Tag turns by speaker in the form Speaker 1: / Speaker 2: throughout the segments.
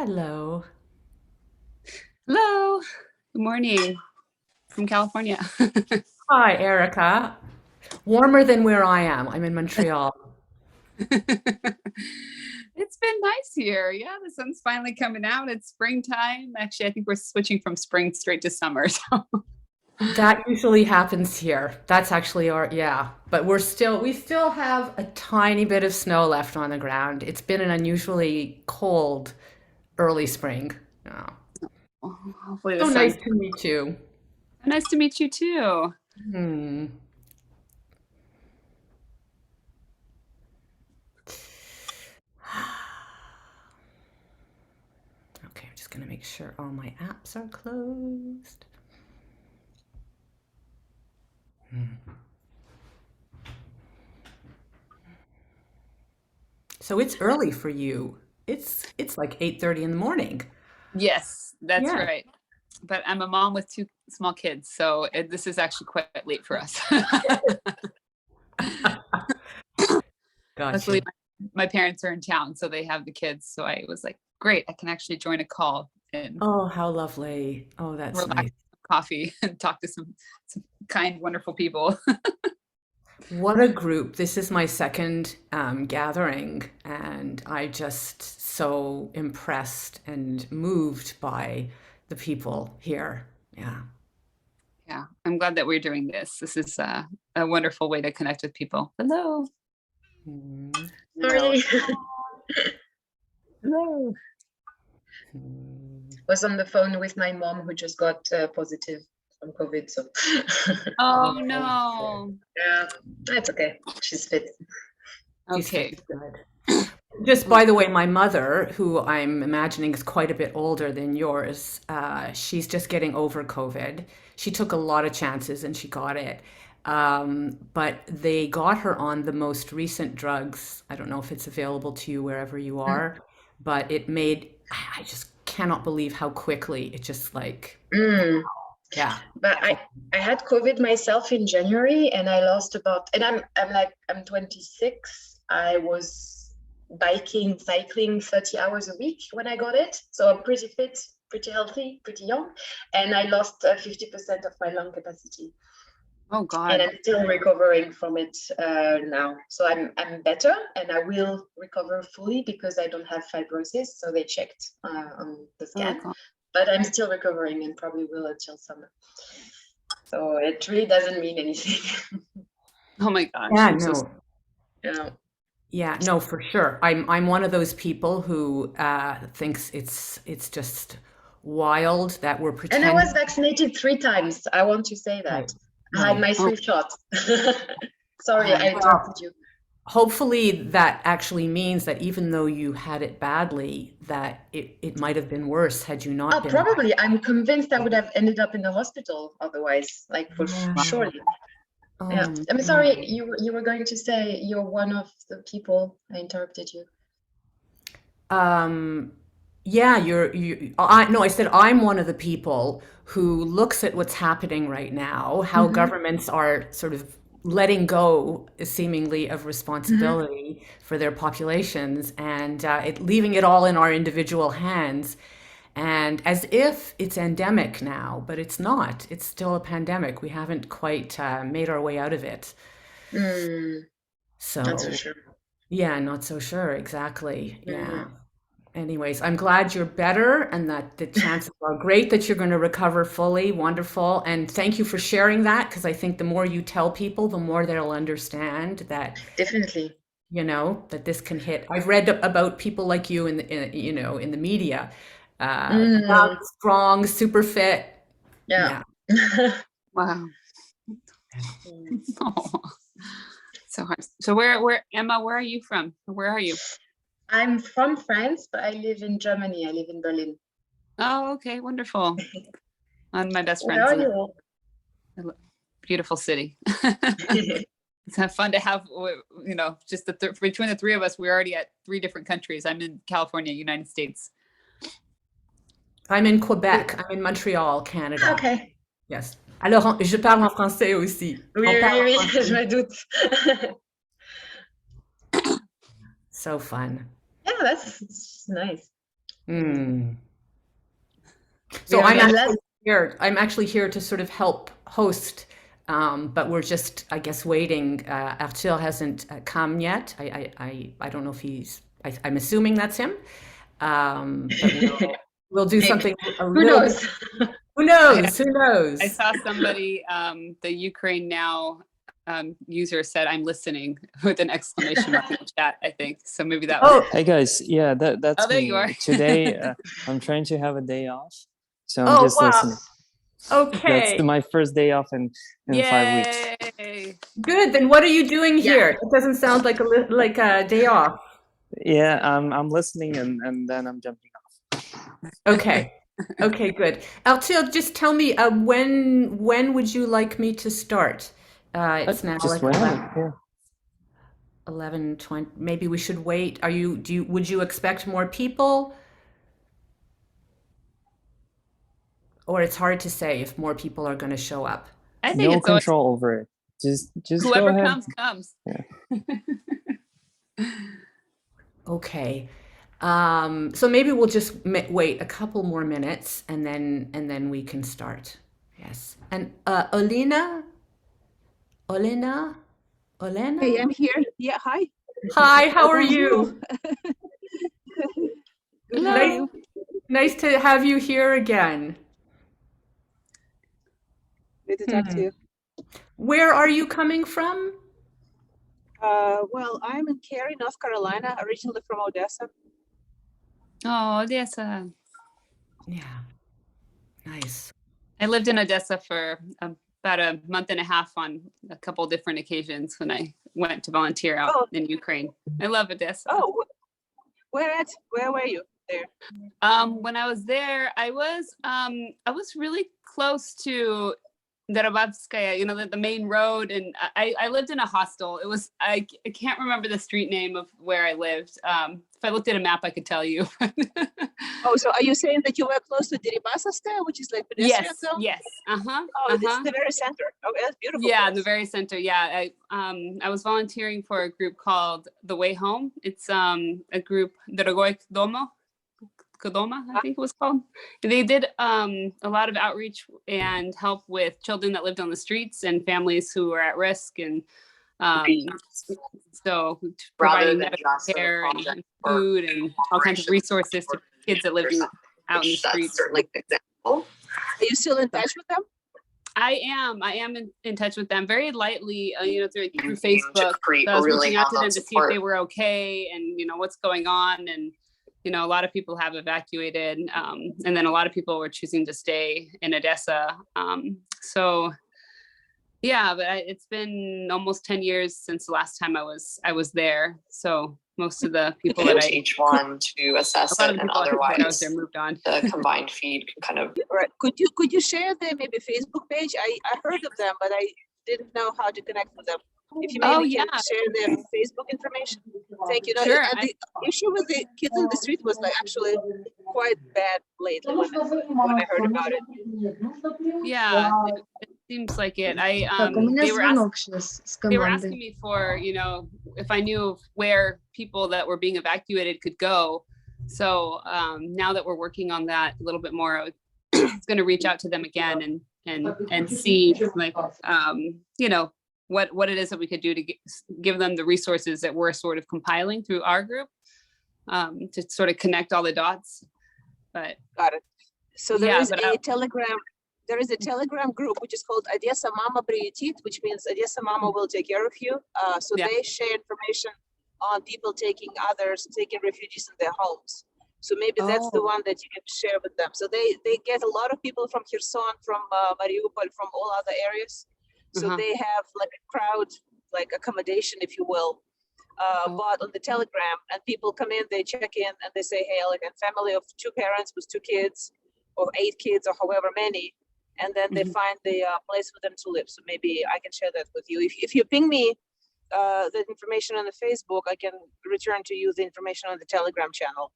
Speaker 1: Hello.
Speaker 2: Hello. Good morning from California.
Speaker 1: Hi, Erica. Warmer than where I am. I'm in Montreal.
Speaker 2: It's been nice here. Yeah, the sun's finally coming out. It's springtime. Actually, I think we're switching from spring straight to summer. So,
Speaker 1: That usually happens here. That's actually yeah. But we still have a tiny bit of snow left on the ground. It's been an unusually cold early spring. Oh.
Speaker 2: hopefully the
Speaker 1: So nice
Speaker 2: sun's
Speaker 1: to meet you.
Speaker 2: nice to meet you too.
Speaker 1: Hmm. Okay, I'm just gonna make sure all my apps are closed. So it's early for you. It's like 8:30 in the morning.
Speaker 2: Yes, that's
Speaker 1: Yeah.
Speaker 2: right. But I'm a mom with two small kids, so this is actually quite late for us. Luckily,
Speaker 1: Gotcha.
Speaker 2: my parents are in town, so they have the kids. So I was like, great, I can actually join a call and
Speaker 1: Oh, how lovely. Oh, that's
Speaker 2: relax,
Speaker 1: nice.
Speaker 2: coffee, and talk to some kind, wonderful people.
Speaker 1: What a group. This is my second gathering, and I just so impressed and moved by the people here. Yeah.
Speaker 2: Yeah, I'm glad that we're doing this. This is a wonderful way to connect with people. Hello.
Speaker 1: Mm,
Speaker 2: Hello.
Speaker 3: Sorry,
Speaker 2: Hello.
Speaker 1: mm.
Speaker 3: was on the phone with my mom who just got positive from COVID. So
Speaker 2: Oh
Speaker 1: Oh, okay.
Speaker 2: no.
Speaker 3: yeah, that's okay. She's fit.
Speaker 1: She's
Speaker 2: Okay.
Speaker 1: fit. Good. Just by the way, my mother, who I'm imagining is quite a bit older than yours, she's just getting over COVID. She took a lot of chances and she got it. But they got her on the most recent drugs. I don't know if it's available to you wherever you
Speaker 3: Mm.
Speaker 1: are, but it made, I just cannot believe how quickly it just like,
Speaker 3: Mm.
Speaker 1: yeah.
Speaker 3: But I had COVID myself in January, and I lost about. And I'm 26. I was cycling 30 hours a week when I got it. So I'm pretty fit, pretty healthy, pretty young, and I lost 50% of my lung capacity.
Speaker 2: Oh
Speaker 3: And
Speaker 2: God.
Speaker 3: I'm still recovering from it now. So I'm better, and I will recover fully because I don't have fibrosis. So they checked on the
Speaker 2: Oh
Speaker 3: scan,
Speaker 2: God.
Speaker 3: but I'm still recovering and probably will until summer. So it really doesn't mean anything.
Speaker 2: Oh my gosh.
Speaker 1: Yeah,
Speaker 2: I'm so
Speaker 1: no.
Speaker 3: Yeah.
Speaker 1: Yeah, no, for sure. I'm one of those people who thinks it's just wild that we're
Speaker 3: And I was
Speaker 1: pretending.
Speaker 3: vaccinated 3 times. I want to say
Speaker 1: Right,
Speaker 3: that. I had
Speaker 1: right.
Speaker 3: my
Speaker 2: oh,
Speaker 3: 3 shots. Sorry,
Speaker 2: God.
Speaker 3: I interrupted
Speaker 1: Well,
Speaker 3: you.
Speaker 1: hopefully that actually means that even though you had it badly, that it might have been worse had you not
Speaker 3: Oh,
Speaker 1: been
Speaker 3: probably. I'm
Speaker 1: vaccinated.
Speaker 3: convinced I would have ended up in the hospital otherwise, like for
Speaker 1: Yeah.
Speaker 3: surely. Yeah,
Speaker 1: Oh
Speaker 3: I'm sorry.
Speaker 1: no.
Speaker 3: You were going to say you're one of the people. I interrupted you.
Speaker 1: Um, yeah, I no, I said I'm one of the people who looks at what's happening right now, how
Speaker 3: Mm-hmm.
Speaker 1: governments are sort of letting go seemingly of
Speaker 3: Mm-hmm.
Speaker 1: responsibility for their populations and leaving it all in our individual hands. And as if it's endemic now, but it's not. It's still a pandemic. We haven't quite made our way out of it.
Speaker 3: Mm, not so
Speaker 1: So,
Speaker 3: sure.
Speaker 1: yeah, not so sure. Exactly. Yeah.
Speaker 3: Mm.
Speaker 1: Anyways, I'm glad you're better and that the chances are great that you're going to recover fully. Wonderful. And thank you for sharing that because I think the more you tell people, the more they'll understand that,
Speaker 3: Definitely.
Speaker 1: that this can hit. I've read about people like you in the media, young,
Speaker 3: Mm,
Speaker 1: strong, super fit.
Speaker 3: yeah.
Speaker 1: Yeah.
Speaker 2: Wow.
Speaker 1: Yeah.
Speaker 3: Mm.
Speaker 2: Oh, so hard. So where Emma, where are you from? Where are you?
Speaker 3: I'm from France, but I live in Germany. I live in Berlin.
Speaker 2: Oh, okay, wonderful. And my best
Speaker 3: Where
Speaker 2: friends
Speaker 3: are
Speaker 2: in
Speaker 3: you?
Speaker 2: a beautiful city. It's fun to have, just between the three of us, we're already at three different countries. I'm in California, United States.
Speaker 1: I'm in Quebec. I'm in Montreal,
Speaker 3: Ah,
Speaker 1: Canada.
Speaker 3: okay.
Speaker 1: Yes. Alors, je parle en français aussi.
Speaker 3: Oui,
Speaker 1: On parle
Speaker 3: oui,
Speaker 1: en
Speaker 3: oui, je
Speaker 1: français.
Speaker 3: me doute.
Speaker 1: So fun.
Speaker 3: Yeah, that's nice.
Speaker 1: Mm.
Speaker 2: We
Speaker 1: So
Speaker 2: are
Speaker 1: I'm
Speaker 3: And
Speaker 2: like,
Speaker 3: last,
Speaker 1: actually here. I'm actually here to sort of help host, but we're just, I guess, waiting. Arthur hasn't come yet. I don't know if he's. I'm assuming that's him. But we'll do
Speaker 3: maybe.
Speaker 1: something a
Speaker 3: Who
Speaker 1: little bit.
Speaker 3: knows?
Speaker 1: Who
Speaker 2: I,
Speaker 1: knows? Who
Speaker 2: I
Speaker 1: knows?
Speaker 2: saw somebody, the Ukraine Now user said, "I'm listening" with an exclamation mark in the chat, I think. So maybe that was.
Speaker 1: Oh,
Speaker 4: Hey guys, yeah,
Speaker 2: Oh,
Speaker 4: that's
Speaker 2: there you
Speaker 4: me.
Speaker 2: are.
Speaker 4: Today, I'm trying to have a day off, so I'm
Speaker 1: oh,
Speaker 4: just
Speaker 1: wow.
Speaker 4: listening. That's
Speaker 1: Okay.
Speaker 4: my first day off in 5 weeks.
Speaker 2: Yay.
Speaker 1: Good. Then what are you doing
Speaker 3: Yeah.
Speaker 1: here? It doesn't sound like like a day off.
Speaker 4: Yeah, I'm listening and then I'm jumping off.
Speaker 1: Okay. Okay, good. Arthur, just tell me when would you like me to start? It's now
Speaker 4: Just
Speaker 1: like
Speaker 4: whenever. Yeah.
Speaker 1: 11:20. Maybe we should wait. Would you expect more people? Or it's hard to say if more people are going to show up.
Speaker 2: I think
Speaker 4: No
Speaker 2: it's always
Speaker 4: control over it. Just go
Speaker 2: whoever
Speaker 4: ahead.
Speaker 2: comes, comes.
Speaker 4: Yeah.
Speaker 1: Okay. So maybe we'll just wait a couple more minutes and then we can start. Yes. And Olena,
Speaker 5: Hey,
Speaker 1: Olena.
Speaker 5: I'm here. Yeah, hi.
Speaker 1: Hi, how are
Speaker 5: Bonjour.
Speaker 1: you?
Speaker 5: Good, how are
Speaker 1: Nice,
Speaker 2: Hello.
Speaker 5: you?
Speaker 1: nice to have you here again.
Speaker 5: Good to talk to
Speaker 1: Hmm.
Speaker 5: you.
Speaker 1: Where are you coming from?
Speaker 5: Well, I'm in Cary, North Carolina, originally from Odessa.
Speaker 2: Oh, yes.
Speaker 1: Yeah, nice.
Speaker 2: I lived in Odessa for about a month and a half on a couple different occasions when I went to volunteer out
Speaker 5: Oh,
Speaker 2: in Ukraine. I love Odessa.
Speaker 5: oh, where at? Where were you there?
Speaker 2: When I was there, I was really close to Darabavskaya, you know, the main road, and I lived in a hostel. It was I can't remember the street name of where I lived. If I looked at a map, I could tell you.
Speaker 5: Oh, so are you saying that you were close to Deripaskaya, which is like pedestrian
Speaker 2: Yes,
Speaker 5: zone?
Speaker 2: yes,
Speaker 5: Oh, it's in the very center. Oh, that's beautiful
Speaker 2: yeah, in the
Speaker 5: place.
Speaker 2: very center. Yeah, I was volunteering for a group called The Way Home. It's a group, Dorogoy Kodoma, I think it was called. They did a lot of outreach and help with children that lived on the streets and families who were at risk, and so providing medical care and food and all kinds of resources to kids that lived out in the streets.
Speaker 5: Are you still in touch with them?
Speaker 2: I am in touch with them very lightly, you know, through Facebook. So I was reaching out to them to see if they were okay and, you know, what's going on. And, you know, a lot of people have evacuated, and then a lot of people were choosing to stay in Odessa. So yeah, but it's been almost 10 years since the last time I was there. So most of the people that
Speaker 6: each one to assess
Speaker 2: a lot of
Speaker 6: it,
Speaker 2: the
Speaker 6: and
Speaker 2: people that I was there
Speaker 6: otherwise
Speaker 2: moved on.
Speaker 6: the combined feed can kind of.
Speaker 5: Right. Could you share their maybe Facebook page? I heard of them, but I didn't know how to connect with them. If you maybe
Speaker 2: Yeah,
Speaker 5: can share their Facebook information. Thank you. No,
Speaker 2: sure.
Speaker 5: and the issue with the kids in the street was like actually quite bad lately when I heard about it.
Speaker 2: Yeah, it seems like it. They were asking me for, you know, if I knew of where people that were being evacuated could go. So now that we're working on that a little bit more, I was going to reach out to them again and see, like, you know, what it is that we could do to give them the resources that we're sort of compiling through our group, to sort of connect all the dots. But
Speaker 5: Got it. So there
Speaker 2: yeah,
Speaker 5: is
Speaker 2: but
Speaker 5: a Telegram. There is a Telegram group which is called Odessa Mama Priutit, which means Odessa Mama will take care of you. So
Speaker 2: Yeah.
Speaker 5: they share information on people taking refugees in their homes. So maybe that's the one that you can share with them. So they get a lot of people from Kherson, from Mariupol, from all other areas. So they have like a crowd, like accommodation, if you will, bought on the Telegram, and people come in, they check in, and they say, hey, like a family of 2 parents with 2 kids, or 8 kids, or however many, and then they find the place for them to live. So maybe I can share that with you. If you ping me the information on the Facebook, I can return to you the information on the Telegram channel.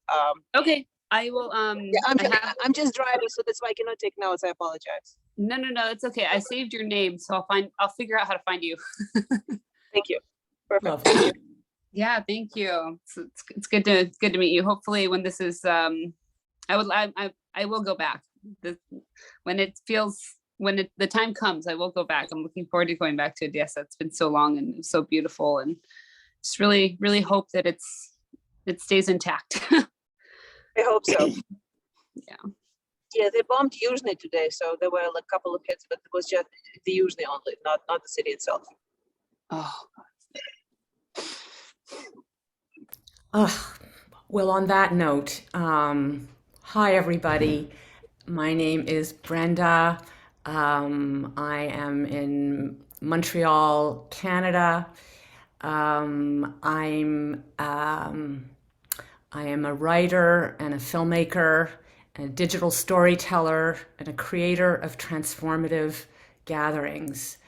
Speaker 2: okay, I will.
Speaker 5: Yeah, I'm just driving, so that's why I cannot take notes. I apologize.
Speaker 2: No, it's okay. I saved your name, so I'll figure out how to find you.
Speaker 5: Thank you. Perfect.
Speaker 1: Lovely.
Speaker 5: Thank you.
Speaker 2: Yeah, thank you. It's good to meet you. Hopefully when this is I will go back. When it feels, the time comes, I will go back. I'm looking forward to going back to Odessa. It's been so long and so beautiful, and just really, really hope that it stays intact.
Speaker 5: I hope so.
Speaker 2: Yeah.
Speaker 5: Yeah, they bombed Yuzhny today, so there were like a couple of hits, but it was just the Yuzhny only, not the city itself.
Speaker 2: Oh,
Speaker 1: Well, on that note, hi everybody. My name is Brenda. I am in Montreal, Canada. I am a writer and a filmmaker, and a digital storyteller, and a creator of transformative gatherings.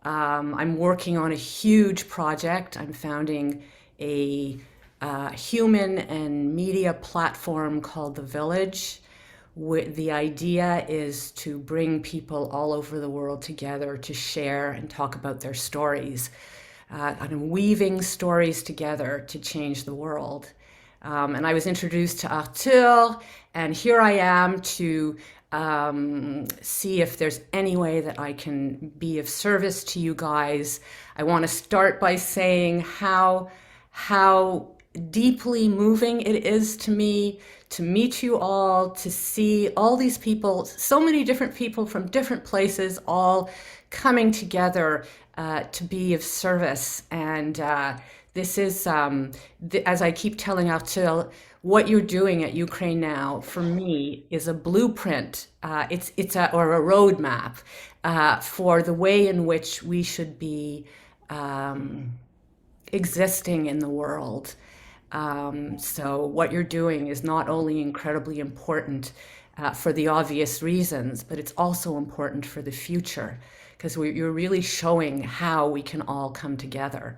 Speaker 1: I'm working on a huge project. I'm founding a human and media platform called The Village. The idea is to bring people all over the world together to share and talk about their stories, and weaving stories together to change the world. And I was introduced to Arthur, and here I am to see if there's any way that I can be of service to you guys. I want to start by saying how deeply moving it is to me to meet you all, to see all these people, so many different people from different places, all coming together to be of service. And this is, as I keep telling Arthur, what you're doing at UkraineNow for me is a blueprint. Or a roadmap for the way in which we should be existing in the world. So what you're doing is not only incredibly important for the obvious reasons, but it's also important for the future, because you're really showing how we can all come together.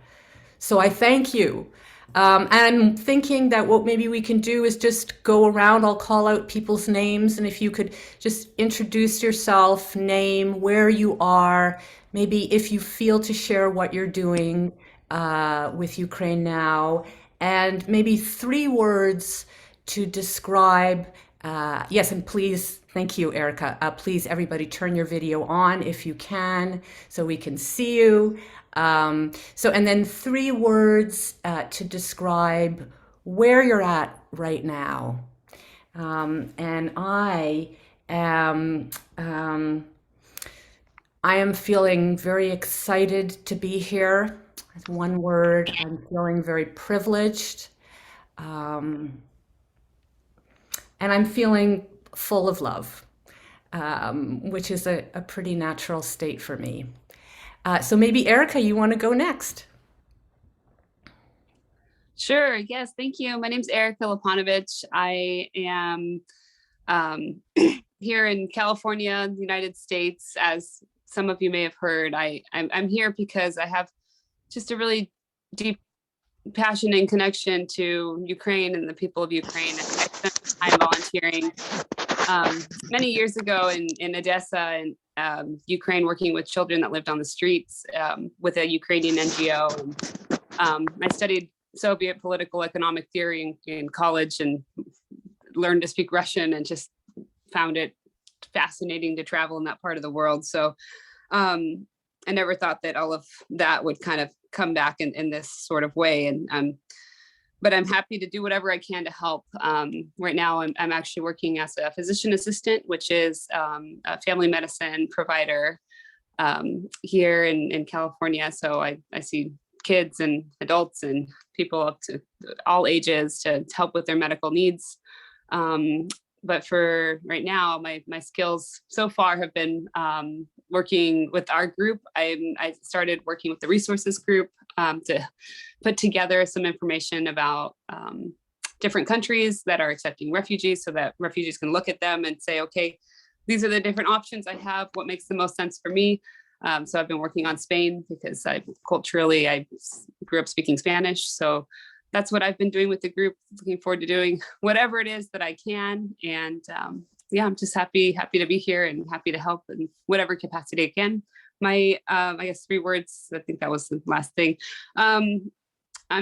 Speaker 1: So I thank you. And I'm thinking that what maybe we can do is just go around. I'll call out people's names, and if you could just introduce yourself, name, where you are, maybe if you feel to share what you're doing with Ukraine Now, and maybe 3 words to describe. Yes, and please, thank you, Erica. Please, everybody, turn your video on if you can, so we can see you. And then 3 words to describe where you're at right now. And I am feeling very excited to be here. That's 1 word. I'm feeling very privileged. And I'm feeling full of love, which is a pretty natural state for me. So maybe Erica, you want to go next?
Speaker 2: sure. Yes. Thank you. My name's Erica Lapanovich. I am here in California, the United States. As some of you may have heard, I'm here because I have just a really deep passion and connection to Ukraine and the people of Ukraine. I spent time volunteering many years ago in Odessa and Ukraine, working with children that lived on the streets with a Ukrainian NGO. And I studied Soviet political economic theory in college and learned to speak Russian, and just found it fascinating to travel in that part of the world. So I never thought that all of that would kind of come back in this sort of way. But I'm happy to do whatever I can to help. Right now, I'm actually working as a physician assistant, which is a family medicine provider here in California. So I see kids and adults and people up to all ages to help with their medical needs. But for right now, my skills so far have been working with our group. I started working with the resources group to put together some information about different countries that are accepting refugees, so that refugees can look at them and say, okay, these are the different options I have. What makes the most sense for me? So I've been working on Spain because I grew up speaking Spanish. So that's what I've been doing with the group. Looking forward to doing whatever it is that I can. And yeah, I'm just happy to be here and happy to help in whatever capacity I can. My, I guess 3 words, I think that was the last thing. I'm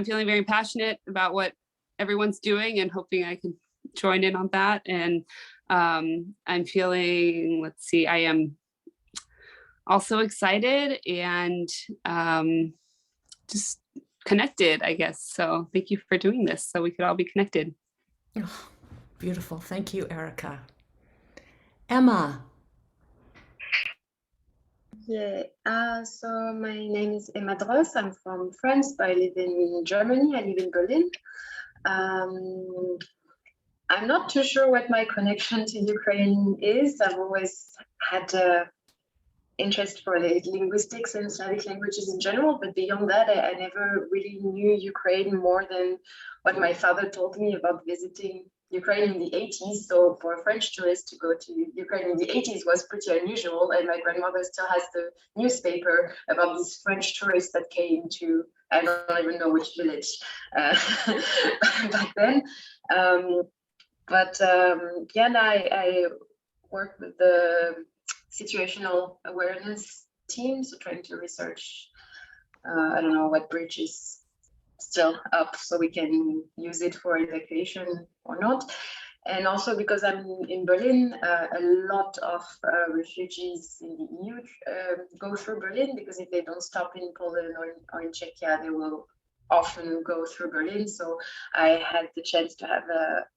Speaker 2: feeling very passionate about what everyone's doing and hoping I can join in on that. And I'm feeling, let's see, I am also excited and just connected, I guess. So thank you for doing this so we could all be connected.
Speaker 1: Oh, beautiful. Thank you, Erica. Emma.
Speaker 3: Yeah, so my name is Emma Dross. I'm from France, but I live in Germany. I live in Berlin. I'm not too sure what my connection to Ukraine is. I've always had interest for linguistics and Slavic languages in general, but beyond that, I never really knew Ukraine more than what my father told me about visiting Ukraine in the 80s. So for a French tourist to go to Ukraine in the 80s was pretty unusual. And my grandmother still has the newspaper about these French tourists that came to, I don't even know which village back then. Yeah, and I work with the situational awareness team, so trying to research, I don't know what bridge is still up so we can use it for evacuation or not. And also because I'm in Berlin, a lot of refugees in the EU go through Berlin, because if they don't stop in Poland or in Czechia, they will often go through Berlin. So I had the chance to have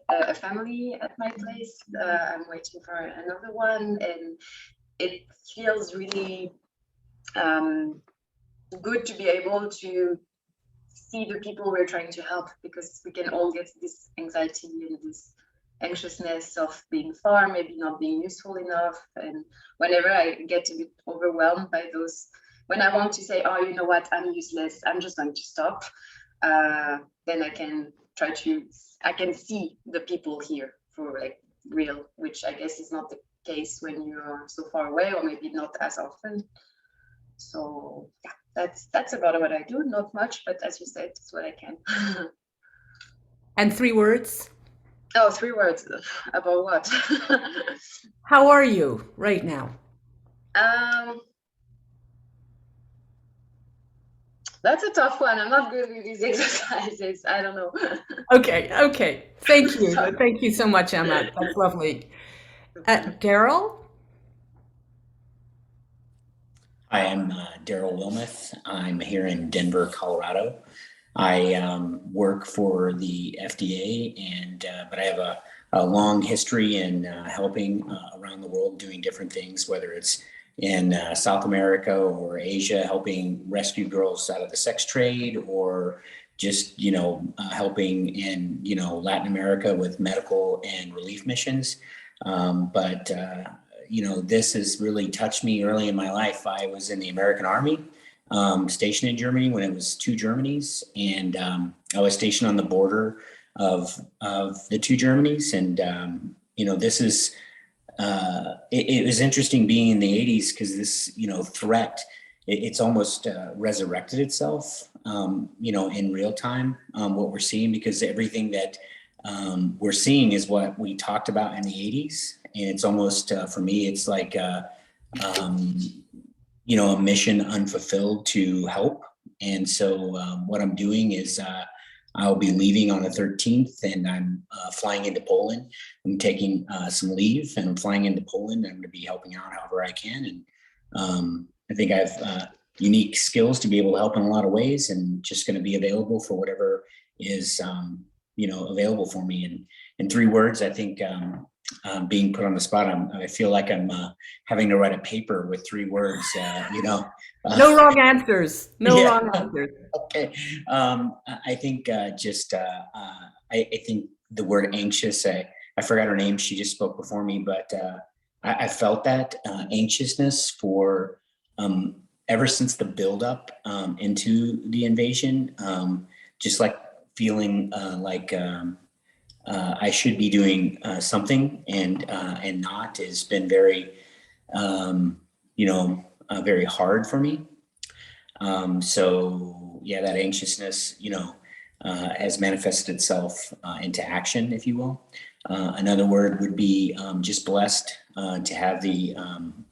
Speaker 3: a family at my place. I'm waiting for another one, and it feels really good to be able to see the people we're trying to help, because we can all get this anxiety and this anxiousness of being far, maybe not being useful enough. And whenever I get a bit overwhelmed by those, when I want to say, oh, you know what, I'm useless, I'm just going to stop, then I can I can see the people here for like real, which I guess is not the case when you are so far away, or maybe not as often. So yeah, that's about what I do. Not much, but as you said, it's what I can.
Speaker 1: And 3 words.
Speaker 3: Oh, 3 words about what?
Speaker 1: How are you right now?
Speaker 3: That's a tough one. I'm not good with these exercises. I don't know.
Speaker 1: Okay. Thank you. Thank you so much, Emma. That's lovely. Daryl?
Speaker 7: Hi, I'm Daryl Wilmoth. I'm here in Denver, Colorado. I work for the FDA, but I have a long history in helping around the world, doing different things, whether it's in South America or Asia, helping rescue girls out of the sex trade, or just helping in Latin America with medical and relief missions. This has really touched me early in my life. I was in the American Army, stationed in Germany when it was 2 Germanys, and I was stationed on the border of the 2 Germanys. And this is it was interesting being in the 80s, because this threat, it's almost resurrected itself in real time, what we're seeing, because everything that we're seeing is what we talked about in the 80s. And it's almost, for me, it's like, a mission unfulfilled to help. And so what I'm doing is I'll be leaving on the 13th, and I'm flying into Poland. I'm taking some leave, and I'm flying into Poland. I'm going to be helping out however I can. And I think I have unique skills to be able to help in a lot of ways, and just going to be available for whatever is, available for me. And in 3 words, I think, being put on the spot, I feel like I'm having to write a paper with 3 words.
Speaker 1: No wrong answers. No
Speaker 7: Yeah.
Speaker 1: wrong answers.
Speaker 7: Okay. I think I think the word anxious. I forgot her name. She just spoke before me, but I felt that anxiousness for ever since the buildup into the invasion. Just like feeling like. I should be doing something, and not, has been very, very hard for me. So yeah, that anxiousness, has manifested itself into action, if you will. Another word would be just blessed to have the,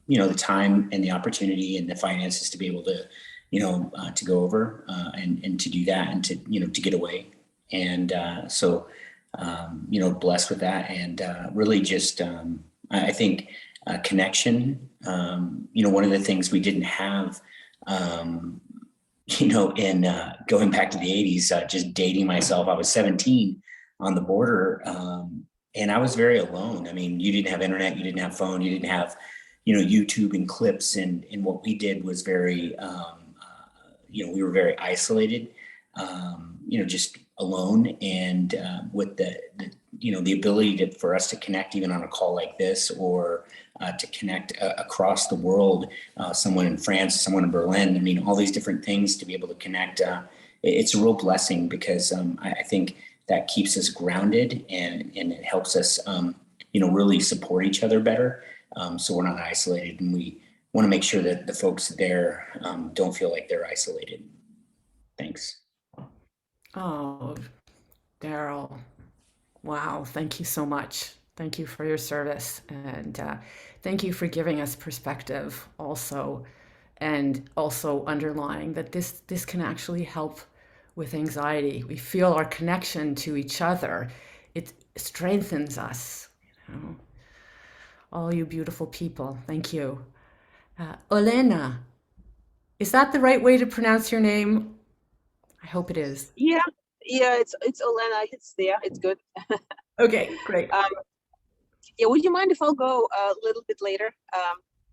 Speaker 7: the time and the opportunity and the finances to be able to, to go over and to do that, and to, to get away. And so blessed with that. And really just, I think connection, one of the things we didn't have, in going back to the 80s, just dating myself, I was 17 on the border. And I was very alone. I mean, you didn't have internet, you didn't have phone, you didn't have, YouTube and clips. And what we did was very, we were very isolated, just alone. And with the ability for us to connect even on a call like this, or to connect across the world, someone in France, someone in Berlin. I mean, all these different things to be able to connect. It's a real blessing because I think that keeps us grounded, and it helps us, really support each other better. So we're not isolated, and we want to make sure that the folks there don't feel like they're isolated. Thanks.
Speaker 1: Oh, Daryl. Wow. Thank you so much. Thank you for your service. And thank you for giving us perspective also. And also underlying that this can actually help with anxiety. We feel our connection to each other. It strengthens us. All you beautiful people. Thank you. Olena, is that the right way to pronounce your name? I hope it is.
Speaker 5: Yeah, it's Olena. It's there. It's good.
Speaker 1: Okay, great.
Speaker 5: Yeah, would you mind if I'll go a little bit later? I need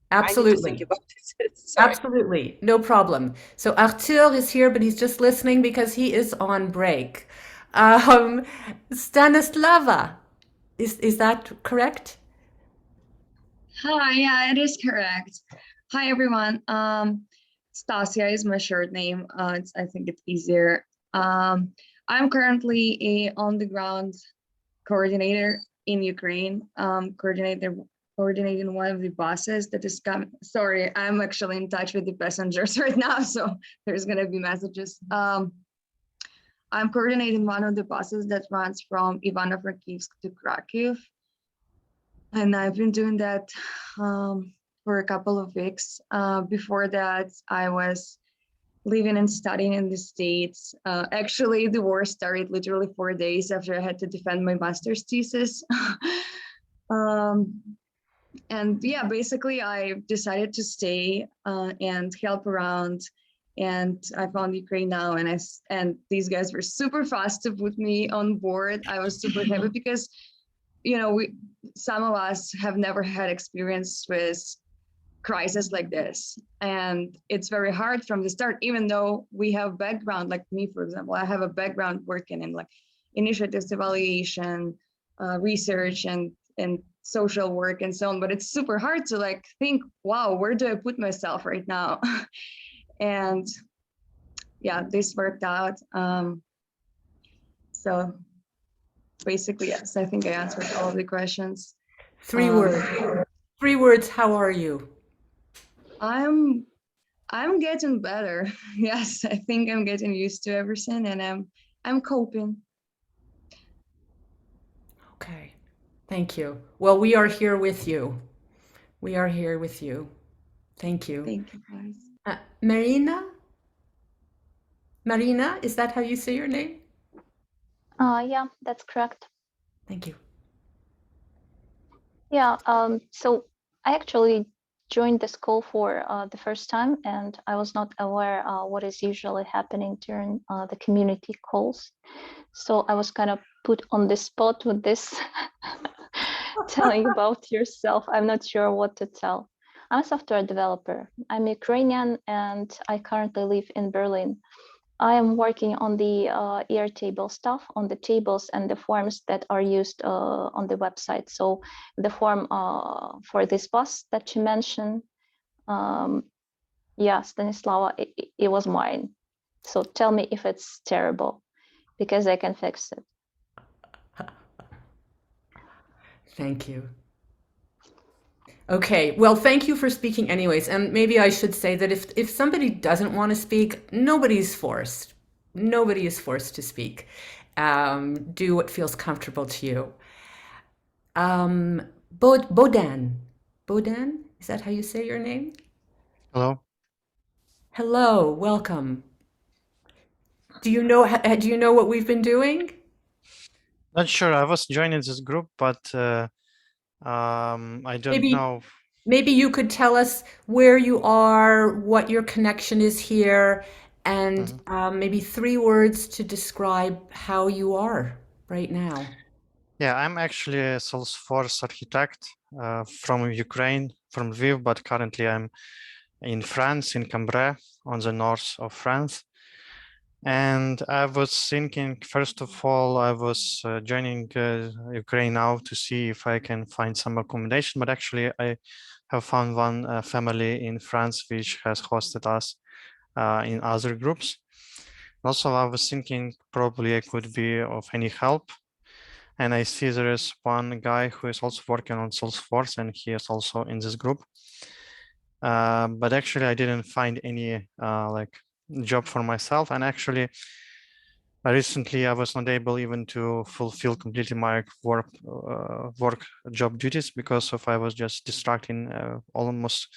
Speaker 5: to
Speaker 1: Absolutely.
Speaker 5: think about it. Sorry.
Speaker 1: Absolutely. No problem. So Arthur is here, but he's just listening because he is on break. Stanislava, is that correct?
Speaker 8: Hi, yeah, it is correct. Hi, everyone. Stasia is my short name. I think it's easier. I'm currently a on-the-ground coordinator in Ukraine, coordinating one of the buses that is coming. Sorry, I'm actually in touch with the passengers right now, so there's gonna be messages. I'm coordinating one of the buses that runs from Ivano-Frankivsk to Krakow. And I've been doing that for a couple of weeks. Before that, I was living and studying in the States. Actually, the war started literally 4 days after I had to defend my master's thesis. And yeah, basically, I decided to stay and help around. And I found UkraineNow, and these guys were super fast to put me on board. I was super happy because, some of us have never had experience with crisis like this, and it's very hard from the start. Even though we have background, like me, for example, I have a background working in like initiatives evaluation, research, and social work and so on. But it's super hard to like think, wow, where do I put myself right now? And yeah, this worked out. So basically, yes, I think I answered all of the questions.
Speaker 1: Three words. 3 words. How are you?
Speaker 8: I'm getting better. Yes, I think I'm getting used to everything, and I'm coping.
Speaker 1: Okay. Thank you. Well, we are here with you. We are here with you. Thank you.
Speaker 8: Thank you, guys.
Speaker 1: Marina? Marina, is that how you say your name?
Speaker 9: Yeah, that's correct.
Speaker 1: Thank you.
Speaker 9: Yeah, so I actually joined this call for the first time, and I was not aware what is usually happening during the community calls. So I was kind of put on the spot with this, telling about yourself. I'm not sure what to tell. I'm a software developer. I'm Ukrainian, and I currently live in Berlin. I am working on the Airtable stuff, on the tables and the forms that are used on the website. So the form for this bus that you mentioned, yeah, Stanislava, it was mine. So tell me if it's terrible, because I can fix it.
Speaker 1: Thank you. Okay, well, thank you for speaking anyways. And maybe I should say that if somebody doesn't want to speak, nobody's forced. Nobody is forced to speak. Do what feels comfortable to you. Bodan. Bodan, is that how you say your name?
Speaker 10: Hello.
Speaker 1: Hello, welcome. Do you know what we've been doing?
Speaker 4: Not sure. I was joining this group, but I don't
Speaker 1: Maybe
Speaker 4: know.
Speaker 1: maybe you could tell us where you are, what your connection is here, and
Speaker 4: Mhm.
Speaker 1: maybe 3 words to describe how you are right now.
Speaker 4: Yeah, I'm actually a Salesforce architect from Ukraine, from Lviv, but currently I'm in France, in Cambrai, on the north of France. And I was thinking, first of all, I was joining UkraineNow to see if I can find some accommodation, but actually I have found one family in France which has hosted us in other groups. Also, I was thinking probably I could be of any help. And I see there is one guy who is also working on Salesforce, and he is also in this group. But actually, I didn't find any like job for myself. And actually, recently I was not able even to fulfill completely my work job duties because of I was just distracting almost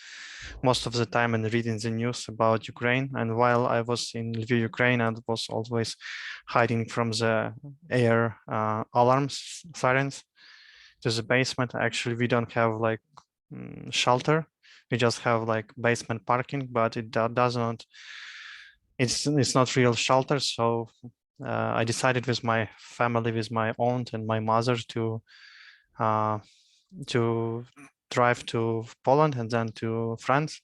Speaker 4: most of the time and reading the news about Ukraine. And while I was in Lviv, Ukraine, I was always hiding from the air alarms, sirens to the basement. Actually, we don't have like shelter. We just have like basement parking, but it does not. It's not real shelter. So I decided with my family, with my aunt and my mother uh, to drive to Poland and then to France,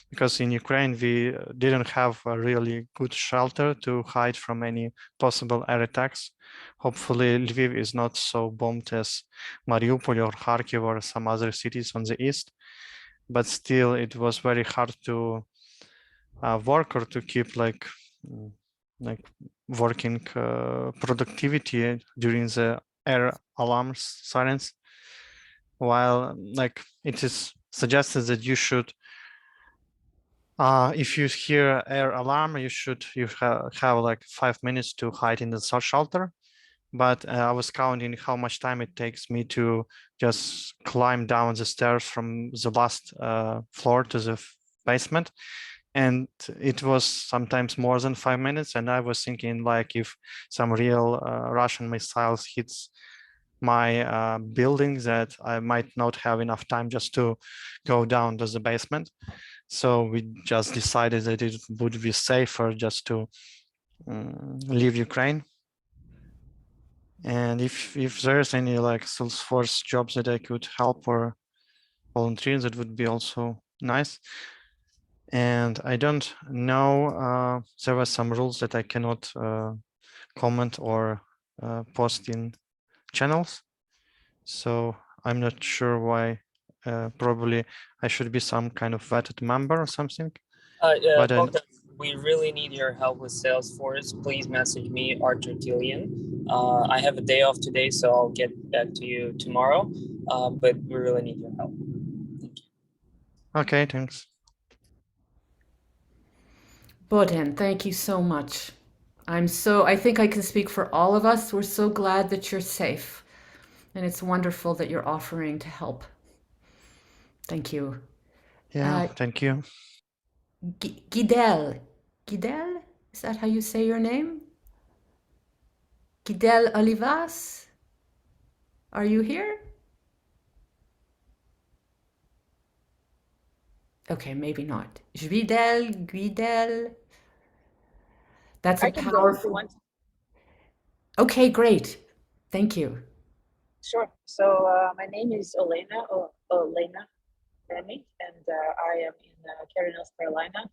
Speaker 4: because in Ukraine we didn't have a really good shelter to hide from any possible air attacks. Hopefully Lviv is not so bombed as Mariupol or Kharkiv or some other cities on the east, but still it was very hard to work or to keep like working productivity during the air alarms sirens, while like it is suggested that you should if you hear air alarm you have like 5 minutes to hide in the shelter. But I was counting how much time it takes me to just climb down the stairs from the last floor to the basement, and it was sometimes more than 5 minutes. And I was thinking, like, if some real Russian missiles hits my building, that I might not have enough time just to go down to the basement. So we just decided that it would be safer just to leave Ukraine. And if there's any like Salesforce jobs that I could help or volunteer, that would be also nice. And I don't know, there were some rules that I cannot comment or post in channels. So I'm not sure why. Probably I should be some kind of vetted member or something. But
Speaker 10: Bogdan, we really need your help with Salesforce. Please message me, Arthur Killian. I have a day off today, so I'll get back to you tomorrow. But we really need your help. Thank you.
Speaker 4: Okay, thanks.
Speaker 1: Bodhin, thank you so much. I think I can speak for all of us. We're so glad that you're safe. And it's wonderful that you're offering to help. Thank you.
Speaker 4: Yeah, thank you.
Speaker 1: Gidel. Gidel? Is that how you say your name? Gidel Olivas? Are you here? Okay, maybe not. Guidel. That's a
Speaker 5: I can go if you
Speaker 1: powerful.
Speaker 5: want.
Speaker 1: Okay, great. Thank you.
Speaker 5: Sure. So my name is Olena Remy, and I am in Cary, North Carolina.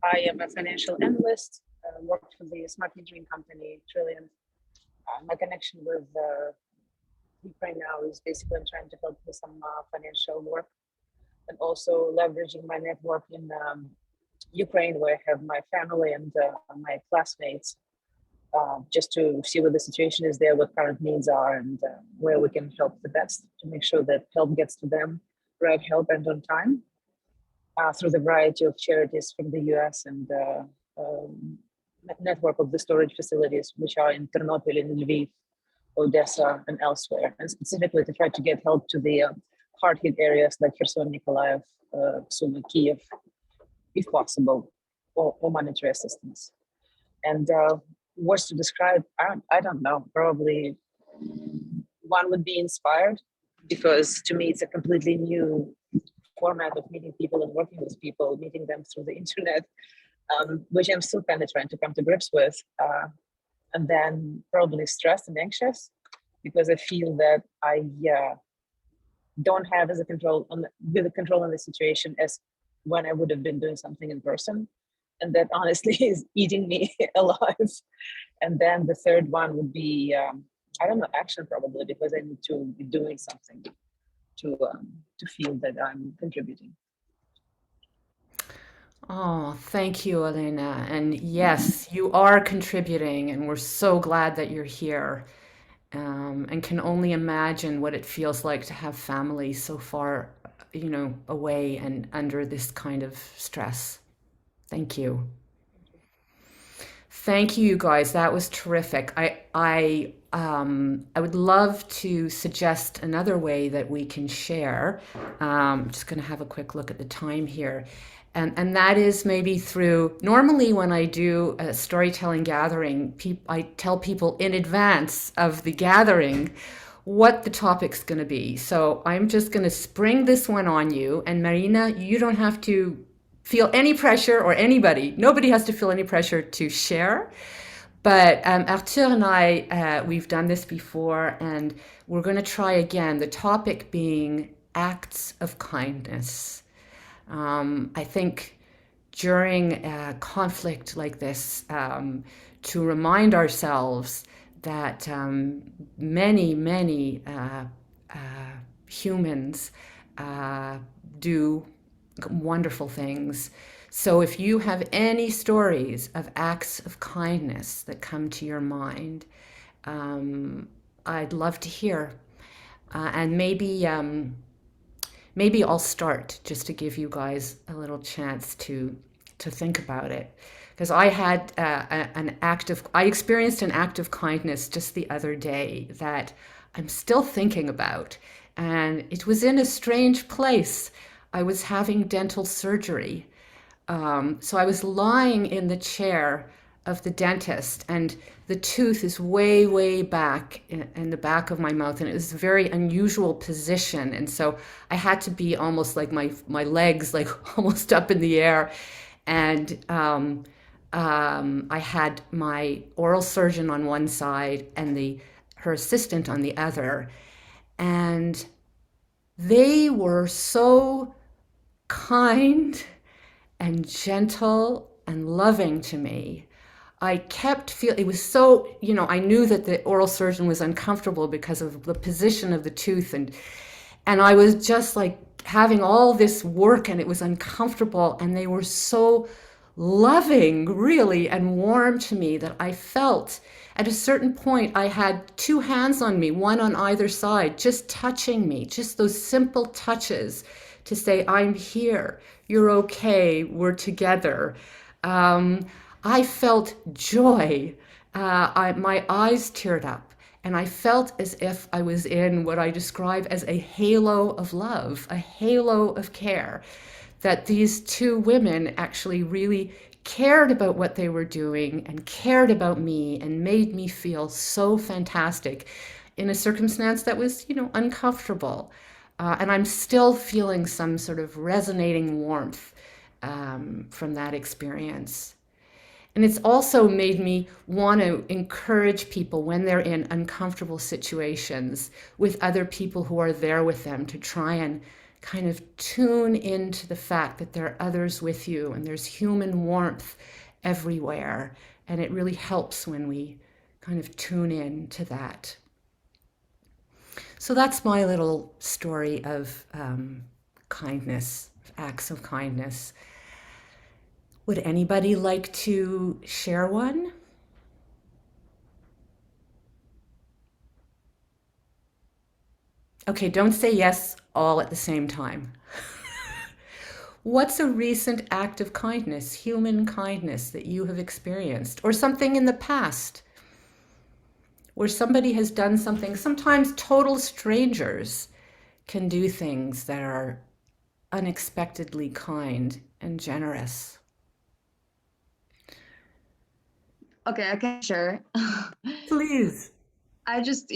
Speaker 5: I am a financial analyst, worked for the smart metering company Trillion. My connection with UkraineNow is basically I'm trying to help with some financial work, and also leveraging my network in Ukraine, where I have my family and my classmates, just to see what the situation is there, what current needs are, and where we can help the best to make sure that help gets to them, right help and on time, through the variety of charities from the US and network of the storage facilities, which are in Ternopil, in Lviv, Odessa, and elsewhere, and specifically to try to get help to the hard-hit areas like Kherson, Nikolaev, Sumy, Kiev, if possible, or monetary assistance. And words to describe, I don't know, probably One would be inspired, because to me it's a completely new format of meeting people and working with people, meeting them through the internet, which I'm still kind of trying to come to grips with. And then probably stressed and anxious, because I feel that I don't have as a control on the control on the situation as when I would have been doing something in person, and that honestly is eating me alive. And then the third one would be I don't know, action, probably, because I need to be doing something to feel that I'm contributing.
Speaker 1: Oh, thank you, Elena. And yes, you are contributing, and we're so glad that you're here. And can only imagine what it feels like to have family so far, away and under this kind of stress. Thank you. Thank you, you guys. That was terrific. I would love to suggest another way that we can share. I'm just going to have a quick look at the time here. And that is maybe through, normally when I do a storytelling gathering, I tell people in advance of the gathering what the topic's going to be. So I'm just going to spring this one on you. And Marina, you don't have to feel any pressure, or nobody has to feel any pressure to share. But Arthur and I, we've done this before, and we're going to try again. The topic being acts of kindness. I think during a conflict like this, to remind ourselves that many humans do wonderful things. So if you have any stories of acts of kindness that come to your mind, I'd love to hear. And maybe I'll start just to give you guys a little chance to think about it. Because I had I experienced an act of kindness just the other day that I'm still thinking about. And it was in a strange place. I was having dental surgery. So I was lying in the chair of the dentist, and the tooth is way back in the back of my mouth, and it was a very unusual position. And so I had to be almost like my legs, like almost up in the air. And I had my oral surgeon on one side and her assistant on the other. And they were so kind and gentle and loving to me. I kept feeling, it was so, I knew that the oral surgeon was uncomfortable because of the position of the tooth, and I was just like having all this work, and it was uncomfortable, and they were so loving, really, and warm to me that I felt at a certain point I had two hands on me, one on either side, just touching me, just those simple touches to say, I'm here, you're okay, we're together. I felt joy. My eyes teared up, and I felt as if I was in what I describe as a halo of love, a halo of care, that these two women actually really cared about what they were doing and cared about me and made me feel so fantastic in a circumstance that was, uncomfortable. And I'm still feeling some sort of resonating warmth from that experience. And it's also made me want to encourage people when they're in uncomfortable situations with other people who are there with them, to try and kind of tune into the fact that there are others with you and there's human warmth everywhere. And it really helps when we kind of tune in to that. So that's my little story of kindness, acts of kindness. Would anybody like to share one? Okay, don't say yes all at the same time. What's a recent act of kindness, human kindness, that you have experienced, or something in the past where somebody has done something? Sometimes total strangers can do things that are unexpectedly kind and generous.
Speaker 8: Okay, I can share.
Speaker 1: Please.
Speaker 8: I just,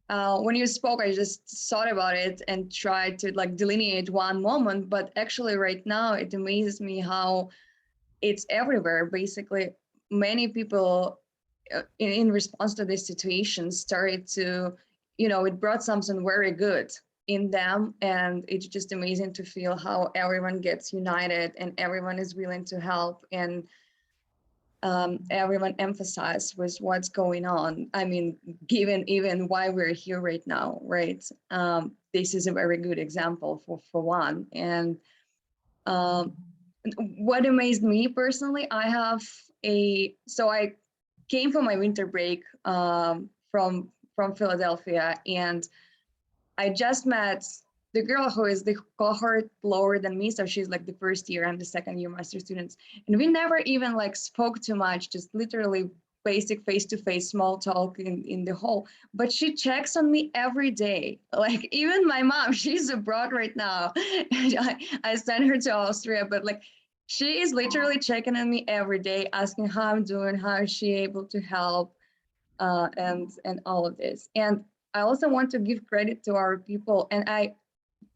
Speaker 8: when you spoke, I just thought about it and tried to like delineate one moment. But actually, right now, it amazes me how it's everywhere. Basically, many people in response to this situation started to, it brought something very good in them. And it's just amazing to feel how everyone gets united and everyone is willing to help. And everyone emphasized with what's going on. I mean, given even why we're here right now, right? This is a very good example for one. And what amazed me personally, so I came from my winter break from Philadelphia, and I just met the girl who is the cohort lower than me. So she's like the first year, I'm the second year master students. And we never even like spoke too much, just literally basic face-to-face small talk in the hall. But she checks on me every day. Like even my mom, she's abroad right now. And I sent her to Austria, but like she is literally checking on me every day, asking how I'm doing, how is she able to help, and all of this. And I also want to give credit to our people, and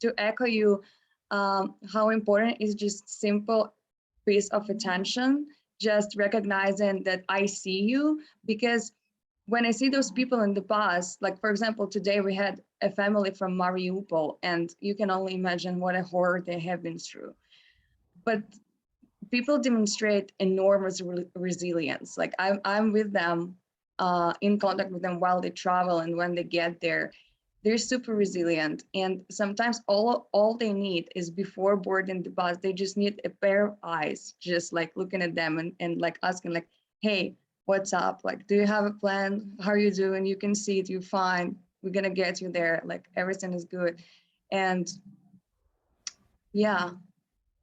Speaker 8: to echo you, how important is just simple piece of attention, just recognizing that I see you. Because when I see those people in the bus, like for example, today we had a family from Mariupol, and you can only imagine what a horror they have been through. But people demonstrate enormous resilience. Like I'm with them, in contact with them while they travel, and when they get there, they're super resilient. And sometimes all they need is before boarding the bus, they just need a pair of eyes, just like looking at them and like asking like, hey, what's up? Like, do you have a plan? How are you doing? You can see it, you're fine. We're gonna get you there. Like everything is good. And yeah,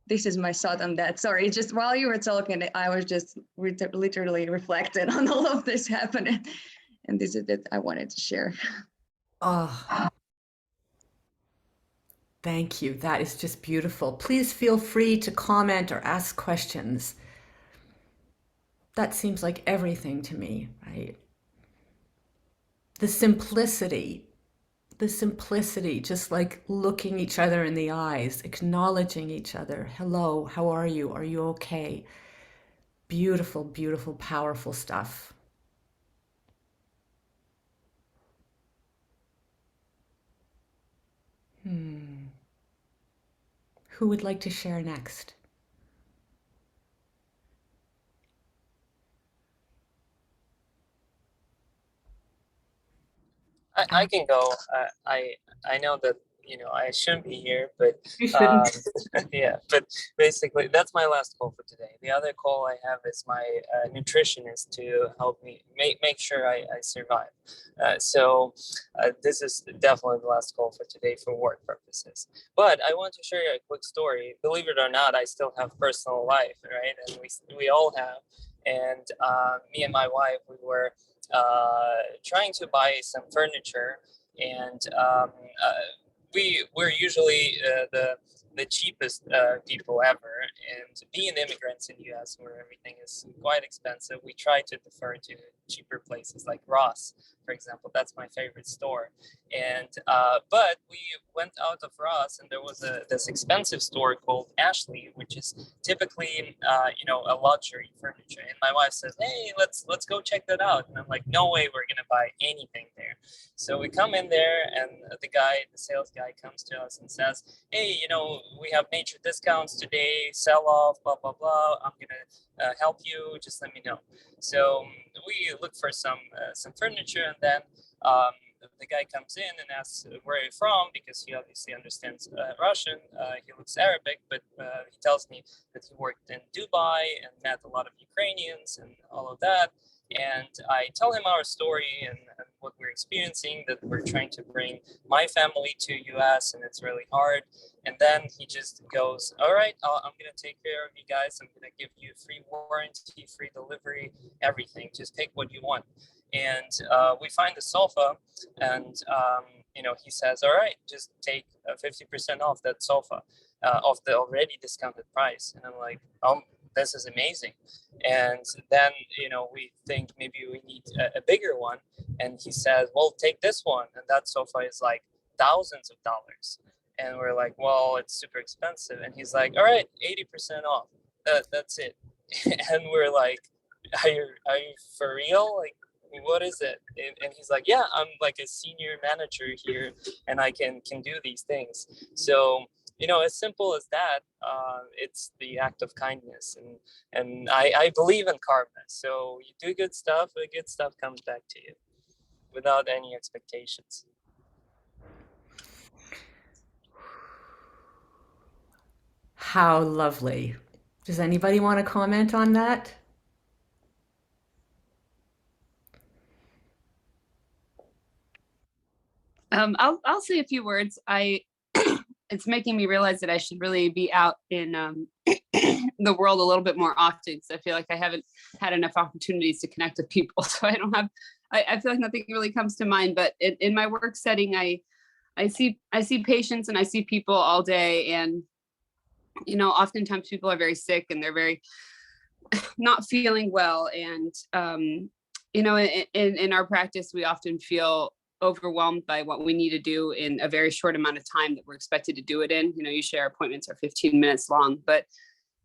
Speaker 8: this is my thought on that. Sorry, just while you were talking, I was just literally reflecting on all of this happening. And this is it I wanted to share.
Speaker 1: Oh, thank you. That is just beautiful. Please feel free to comment or ask questions. That seems like everything to me, right? The simplicity, just like looking each other in the eyes, acknowledging each other. Hello, how are you? Are you okay? Beautiful, beautiful, powerful stuff. Who would like to share next?
Speaker 10: I can go. I know that I shouldn't be here, but
Speaker 1: You shouldn't.
Speaker 10: yeah. But basically, that's my last call for today. The other call I have is my nutritionist to help me make sure I survive. So this is definitely the last call for today for work purposes. But I want to share you a quick story. Believe it or not, I still have personal life, right? And we all have. And me and my wife, we were trying to buy some furniture, and we're usually the cheapest people ever. And being immigrants in the U.S., where everything is quite expensive, we try to defer to cheaper places like Ross, for example. That's my favorite store. And but we went out of Ross, and there was this expensive store called Ashley, which is typically a luxury furniture. And my wife says, "Hey, let's go check that out." And I'm like, "No way, we're gonna buy anything there." So we come in there, and the sales guy comes to us and says, "Hey, we have major discounts today, sell off, blah blah blah. I'm gonna help you. Just let me know." So we look for some furniture, and then the guy comes in and asks where are you from, because he obviously understands Russian. He looks Arabic, but he tells me that he worked in Dubai and met a lot of Ukrainians and all of that. And I tell him our story and what we're experiencing, that we're trying to bring my family to US and it's really hard. And then he just goes, "All right, I'm going to take care of you guys. I'm going to give you free warranty, free delivery, everything. Just pick what you want." And we find the sofa, and he says, "All right, just take 50% off that sofa, off the already discounted price." And I'm like, this is amazing. And then, we think maybe we need a bigger one. And he says, well, take this one. And that sofa is like thousands of dollars. And we're like, well, it's super expensive. And he's like, all right, 80% off. That's it. And we're like, are you for real? Like, what is it? And he's like, yeah, I'm like a senior manager here, and I can do these things. So, as simple as that, it's the act of kindness, and I believe in karma. So you do good stuff, the good stuff comes back to you without any expectations.
Speaker 1: How lovely. Does anybody want to comment on that?
Speaker 2: I'll say a few words. It's making me realize that I should really be out in the world a little bit more often. So I feel like I haven't had enough opportunities to connect with people. So I don't have. I feel like nothing really comes to mind. But in my work setting, I see patients and I see people all day, and oftentimes people are very sick and they're very not feeling well. And in our practice, we often feel overwhelmed by what we need to do in a very short amount of time that we're expected to do it in. Usually our appointments are 15 minutes long, but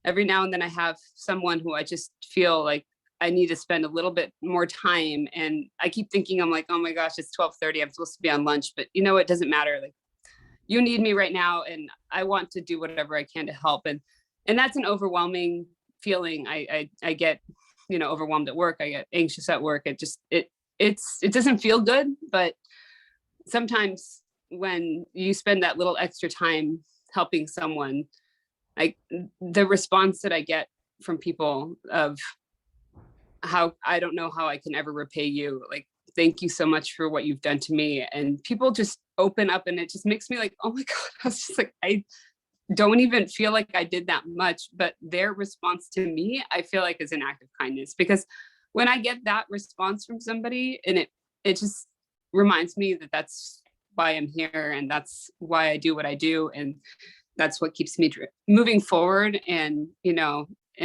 Speaker 2: every now and then I have someone who I just feel like I need to spend a little bit more time. And I keep thinking, I'm like, oh my gosh, it's 12:30. I'm supposed to be on lunch, but it doesn't matter. Like, you need me right now, and I want to do whatever I can to help. And that's an overwhelming feeling. I get, overwhelmed at work. I get anxious at work. It doesn't feel good, but sometimes when you spend that little extra time helping someone, like the response that I get from people of how I don't know how I can ever repay you. Like, thank you so much for what you've done to me. And people just open up, and it just makes me like, oh my God, I was just like, I don't even feel like I did that much, but their response to me, I feel like is an act of kindness, because when I get that response from somebody, and it just reminds me that that's why I'm here, and that's why I do what I do, and that's what keeps me moving forward. And in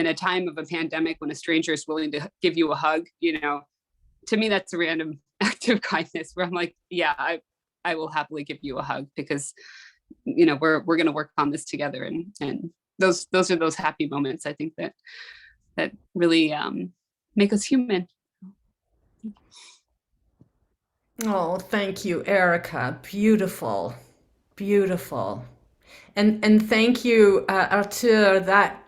Speaker 2: a time of a pandemic, when a stranger is willing to give you a hug, to me that's a random act of kindness where I'm like, yeah, I will happily give you a hug, because we're going to work on this together. And those are those happy moments, I think, that really make us human.
Speaker 1: Oh, thank you, Erica. Beautiful, beautiful. And thank you, Arthur.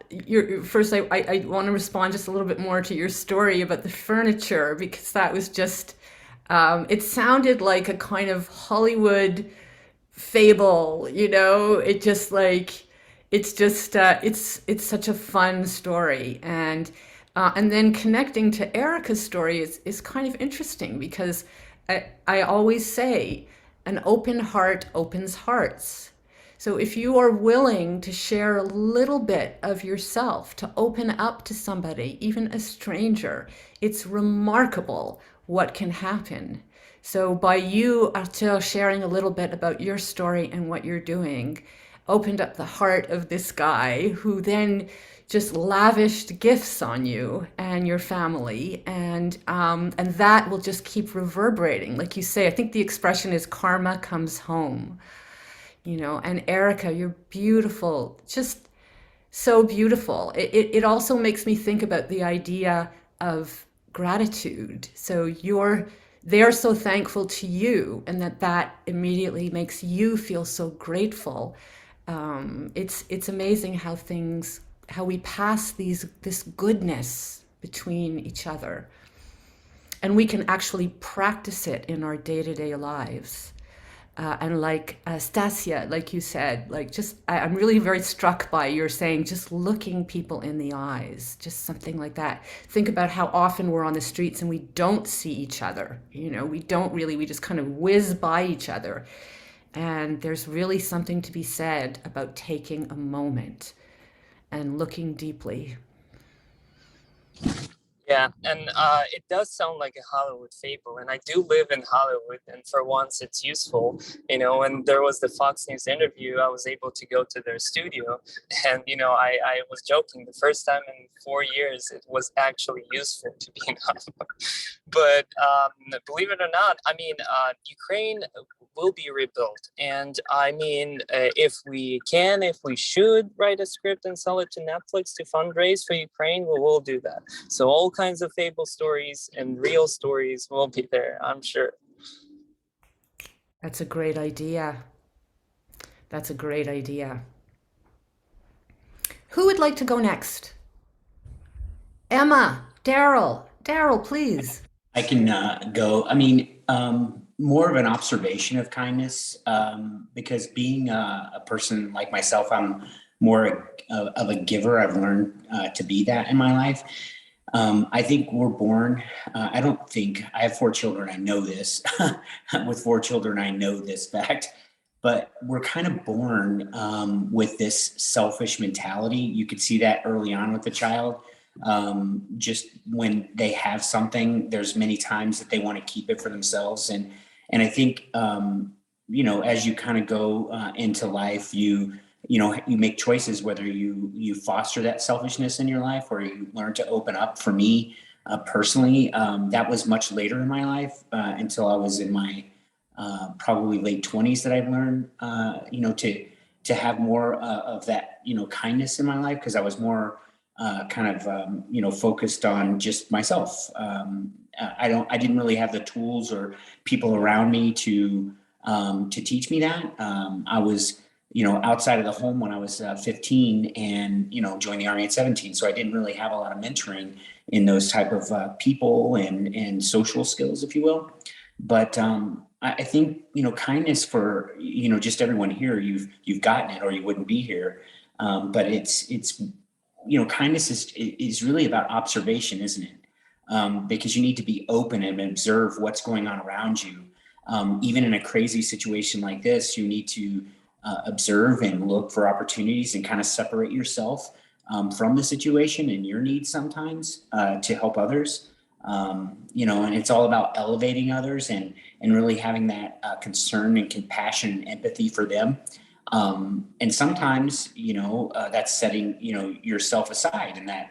Speaker 1: First, I want to respond just a little bit more to your story about the furniture, because that was just, it sounded like a kind of Hollywood fable, it just like, it's such a fun story. And then connecting to Erica's story is kind of interesting, because I always say an open heart opens hearts. So if you are willing to share a little bit of yourself, to open up to somebody, even a stranger, it's remarkable what can happen. So by you, Arthur, sharing a little bit about your story and what you're doing, opened up the heart of this guy who then just lavished gifts on you and your family, and that will just keep reverberating. Like you say, I think the expression is karma comes home. And Erica, you're beautiful, just so beautiful. It also makes me think about the idea of gratitude. So they're so thankful to you, and that immediately makes you feel so grateful. It's amazing how we pass this goodness between each other, and we can actually practice it in our day-to-day lives. And like Stasia, like you said, I'm really very struck by your saying, just looking people in the eyes, just something like that. Think about how often we're on the streets and we don't see each other. We just kind of whiz by each other. And there's really something to be said about taking a moment and looking deeply.
Speaker 10: Yeah, and it does sound like a Hollywood fable, and I do live in Hollywood, and for once it's useful. When there was the Fox News interview, I was able to go to their studio, and I was joking. The first time in 4 years, it was actually useful to be in Hollywood. But believe it or not, I mean, Ukraine will be rebuilt, and I mean, if we should write a script and sell it to Netflix to fundraise for Ukraine, we will do that. So all kinds of fable stories and real stories will be there, I'm sure.
Speaker 1: That's a great idea. That's a great idea. Who would like to go next? Emma, Daryl, please.
Speaker 7: I can go. I mean, more of an observation of kindness, because being a person like myself, I'm more of a giver. I've learned to be that in my life. I think we're born, I don't think, I have 4 children, I know this. With 4 children, I know this fact. But we're kind of born with this selfish mentality. You could see that early on with the child. Just when they have something, there's many times that they want to keep it for themselves. And I think, as you kind of go into life, you make choices whether you foster that selfishness in your life or you learn to open up. For me, personally, that was much later in my life, until I was in my probably late 20s, that I've learned, to have more of that, kindness in my life, because I was more focused on just myself. I didn't really have the tools or people around me to teach me that. I was, outside of the home when I was 15 and, joined the Army at 17. So I didn't really have a lot of mentoring in those type of people and social skills, if you will. But I think, kindness for, just everyone here, you've gotten it or you wouldn't be here. But it's kindness is really about observation, isn't it? Because you need to be open and observe what's going on around you. Even in a crazy situation like this, you need to observe and look for opportunities and kind of separate yourself from the situation and your needs sometimes to help others. And it's all about elevating others and really having that concern and compassion and empathy for them. And sometimes, that's setting, yourself aside and that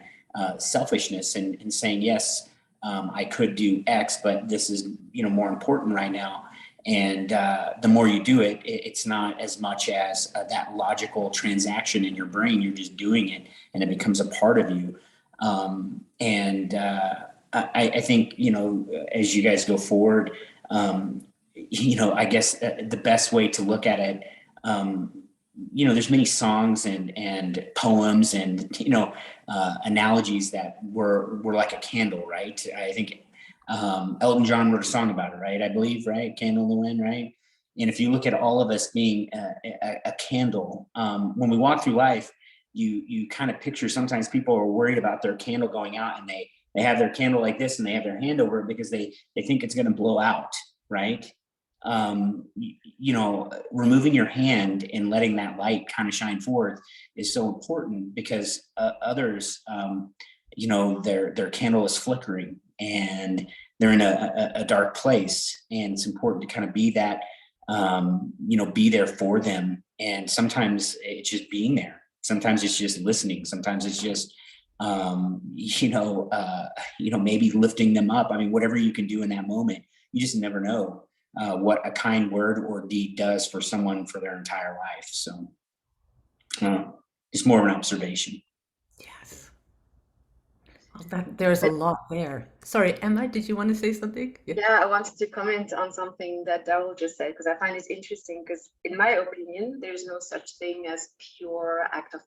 Speaker 7: selfishness and saying, yes, I could do X, but this is, more important right now. And the more you do it, it's not as much as that logical transaction in your brain. You're just doing it and it becomes a part of you. I think, as you guys go forward, I guess the best way to look at it, there's many songs and poems and, analogies that were like a candle, right? I think Elton John wrote a song about it, right? I believe, right? Candle in the Wind, right? And if you look at all of us being a candle, when we walk through life, you kind of picture, sometimes people are worried about their candle going out and they have their candle like this and they have their hand over it because they think it's going to blow out, right? Removing your hand and letting that light kind of shine forth is so important, because others, their candle is flickering and they're in a dark place, and it's important to kind of be that, be there for them. And sometimes it's just being there. Sometimes it's just listening. Sometimes it's just, maybe lifting them up. I mean, whatever you can do in that moment, you just never know what a kind word or deed does for someone for their entire life. So it's more of an observation.
Speaker 1: Yes. Well, there's a lot there. Sorry, Emma, did you want to say something?
Speaker 3: Yeah, I wanted to comment on something that Daryl just said, because I find it interesting, because in my opinion, there's no such thing as pure act of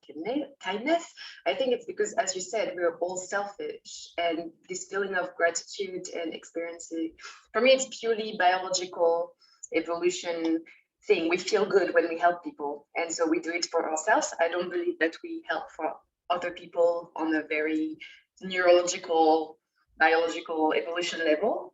Speaker 3: kindness. I think it's because, as you said, we're all selfish, and this feeling of gratitude and experiencing, for me, it's purely biological evolution thing. We feel good when we help people, and so we do it for ourselves. I don't believe that we help for other people on a very neurological, biological evolution level.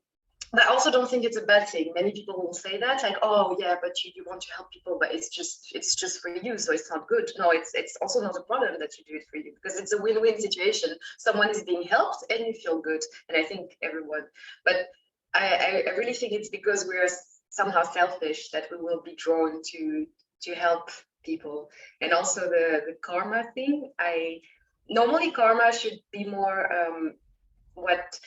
Speaker 3: But I also don't think it's a bad thing. Many people will say that, like, oh yeah, but you want to help people, but it's just for you, so it's not good. No, it's also not a problem that you do it for you, because it's a win-win situation. Someone is being helped and you feel good. And I think everyone, but I really think it's because we're somehow selfish that we will be drawn to help people. And also the karma thing. Normally karma should be more what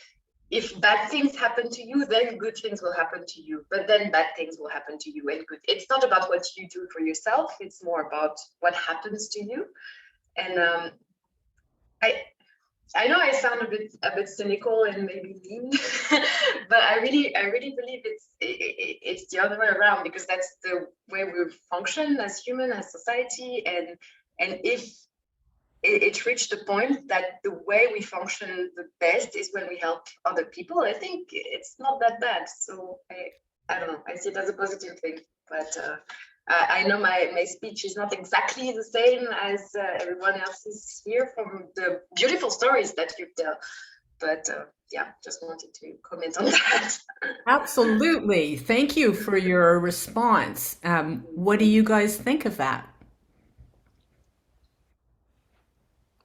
Speaker 3: if bad things happen to you, then good things will happen to you. But then bad things will happen to you and good. It's not about what you do for yourself. It's more about what happens to you. And I know I sound a bit cynical and maybe mean, but I really believe it's the other way around, because that's the way we function as human, as society, and if it reached the point that the way we function the best is when we help other people, I think it's not that bad. So I don't know, I see it as a positive thing. But I know my speech is not exactly the same as everyone else's here from the beautiful stories that you tell. But yeah, just wanted to comment on that.
Speaker 1: Absolutely. Thank you for your response. What do you guys think of that?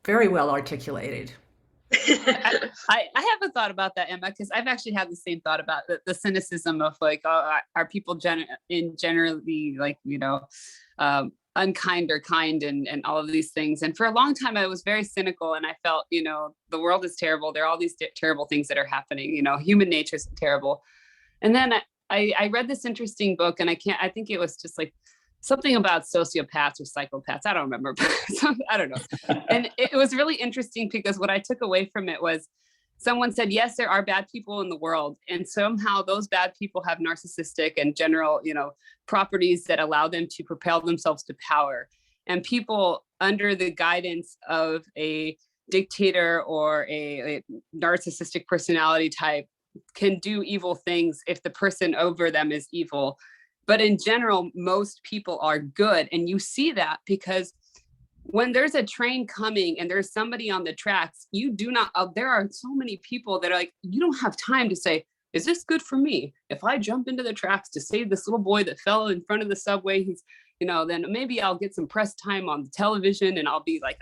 Speaker 1: Very well articulated.
Speaker 2: I have a thought about that, Emma, because I've actually had the same thought about the cynicism of like, are people generally like, unkind or kind and all of these things. And for a long time, I was very cynical, and I felt, the world is terrible. There are all these terrible things that are happening. Human nature is terrible. And then I read this interesting book, and I think it was just like something about sociopaths or psychopaths. I don't remember, but I don't know. And it was really interesting because what I took away from it was someone said, yes, there are bad people in the world. And somehow those bad people have narcissistic and general, properties that allow them to propel themselves to power. And people under the guidance of a dictator or a narcissistic personality type can do evil things if the person over them is evil. But in general, most people are good. And you see that because when there's a train coming and there's somebody on the tracks, there are so many people that are like, you don't have time to say, is this good for me? If I jump into the tracks to save this little boy that fell in front of the subway, then maybe I'll get some press time on the television and I'll be like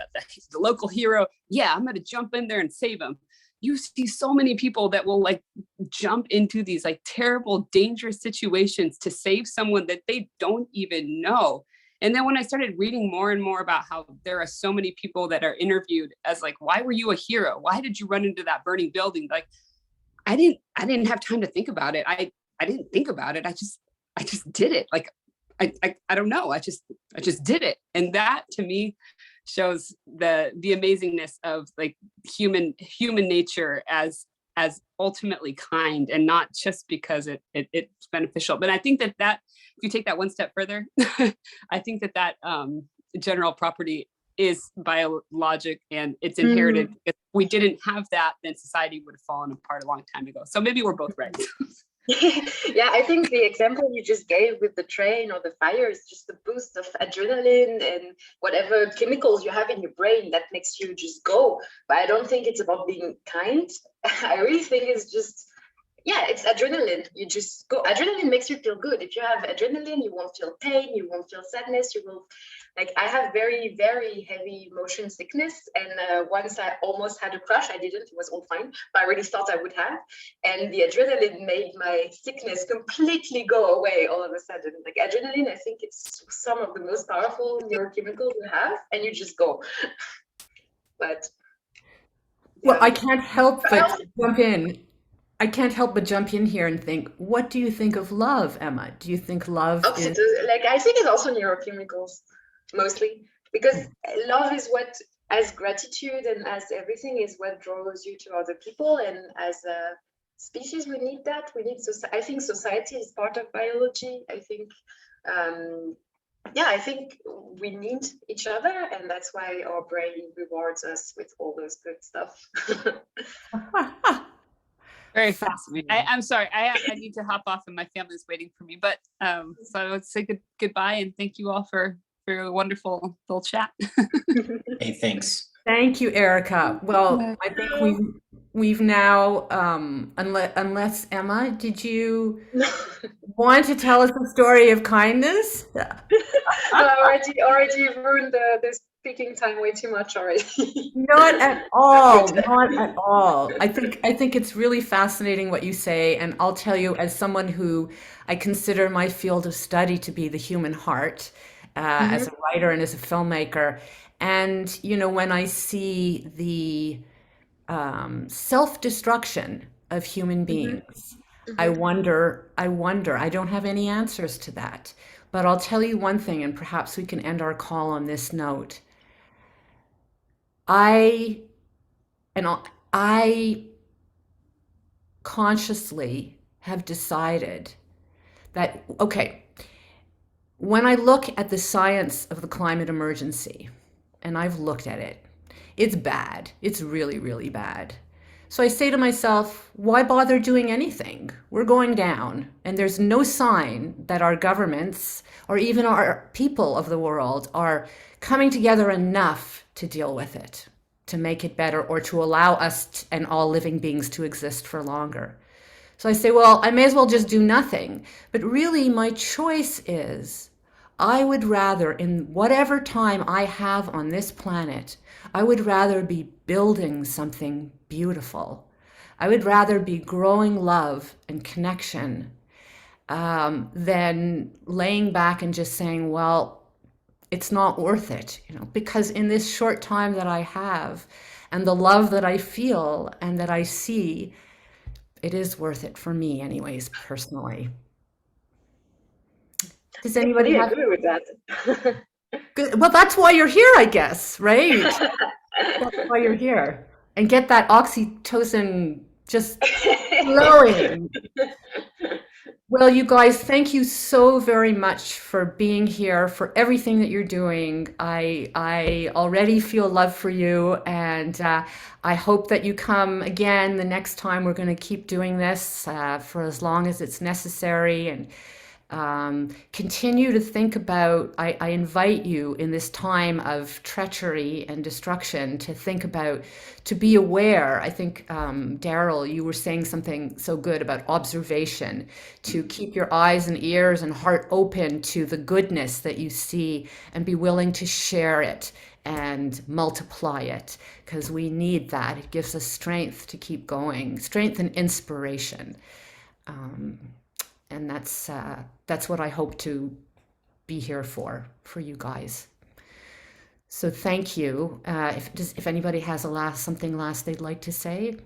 Speaker 2: the local hero. Yeah, I'm going to jump in there and save him. You see so many people that will like jump into these like terrible, dangerous situations to save someone that they don't even know. And then when I started reading more and more about how there are so many people that are interviewed as like, why were you a hero? Why did you run into that burning building? Like, I didn't have time to think about it. I didn't think about it. I just did it. Like, I don't know. I just did it. And that to me shows the amazingness of like human nature as ultimately kind, and not just because it's beneficial. But I think that if you take that one step further, I think that general property is biologic and it's inherited. If we didn't have that, then society would have fallen apart a long time ago. So maybe we're both right.
Speaker 3: Yeah, I think the example you just gave with the train or the fire is just the boost of adrenaline and whatever chemicals you have in your brain that makes you just go. But I don't think it's about being kind. I really think it's just, yeah, it's adrenaline. You just go. Adrenaline makes you feel good. If you have adrenaline, you won't feel pain, you won't feel sadness, you will. Like, I have very, very heavy motion sickness. And once I almost had a crash. I didn't, it was all fine, but I really thought I would have. And the adrenaline made my sickness completely go away all of a sudden. Like, adrenaline, I think it's some of the most powerful neurochemicals you have, and you just go. But
Speaker 1: well, I can't help but jump in. I can't help but jump in here and think, what do you think of love, Emma? Do you think love is...
Speaker 3: Like, I think it's also neurochemicals, mostly, because love is what, as gratitude and as everything, is what draws you to other people. And as a species, we need that. I think society is part of biology. I think, I think we need each other, and that's why our brain rewards us with all those good stuff.
Speaker 2: Very fascinating. I'm sorry, I need to hop off and my family's waiting for me. But so I would say goodbye and thank you all for a wonderful little chat.
Speaker 7: Hey, thanks.
Speaker 1: Thank you, Erica. Well, I think we've now, unless Emma, did you want to tell us a story of kindness?
Speaker 3: I already ruined the speaking time way too much already.
Speaker 1: Not at all, not at all. I think it's really fascinating what you say, and I'll tell you, as someone who I consider my field of study to be the human heart, as a writer and as a filmmaker, and when I see the self-destruction of human beings, I don't have any answers to that. But I'll tell you one thing, and perhaps we can end our call on this note. I and I consciously have decided that, okay, when I look at the science of the climate emergency, and I've looked at it, it's bad. It's really, really bad. So I say to myself, why bother doing anything? We're going down, and there's no sign that our governments or even our people of the world are coming together enough to deal with it, to make it better, or to allow us and all living beings to exist for longer. So I say, well, I may as well just do nothing. But really, my choice is I would rather, in whatever time I have on this planet, I would rather be building something beautiful. I would rather be growing love and connection than laying back and just saying, well, it's not worth it, because in this short time that I have and the love that I feel and that I see, it is worth it for me anyways, personally. Does anybody have?
Speaker 3: Agree with that?
Speaker 1: Good. Well, that's why you're here, I guess, right? That's why you're here. And get that oxytocin just flowing. Well, you guys, thank you so very much for being here, for everything that you're doing. I already feel love for you, and I hope that you come again the next time. We're going to keep doing this for as long as it's necessary, and continue to think about. I invite you in this time of treachery and destruction to think about, to be aware. I think, Daryl, you were saying something so good about observation, to keep your eyes and ears and heart open to the goodness that you see and be willing to share it and multiply it, because we need that. It gives us strength to keep going, strength and inspiration. And that's what I hope to be here for you guys. So thank you. If anybody has something last they'd like to say.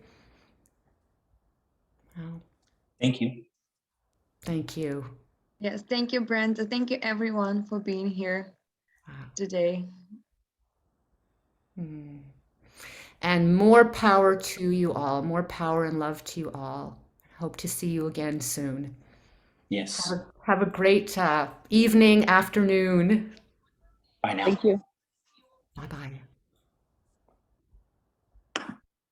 Speaker 1: No.
Speaker 7: Thank you.
Speaker 1: Thank you.
Speaker 8: Yes, thank you, Brenda. Thank you, everyone, for being here today.
Speaker 1: And more power to you all. More power and love to you all. Hope to see you again soon.
Speaker 7: Yes.
Speaker 1: Have a great evening, afternoon.
Speaker 7: Bye now.
Speaker 5: Thank you.
Speaker 1: Bye-bye.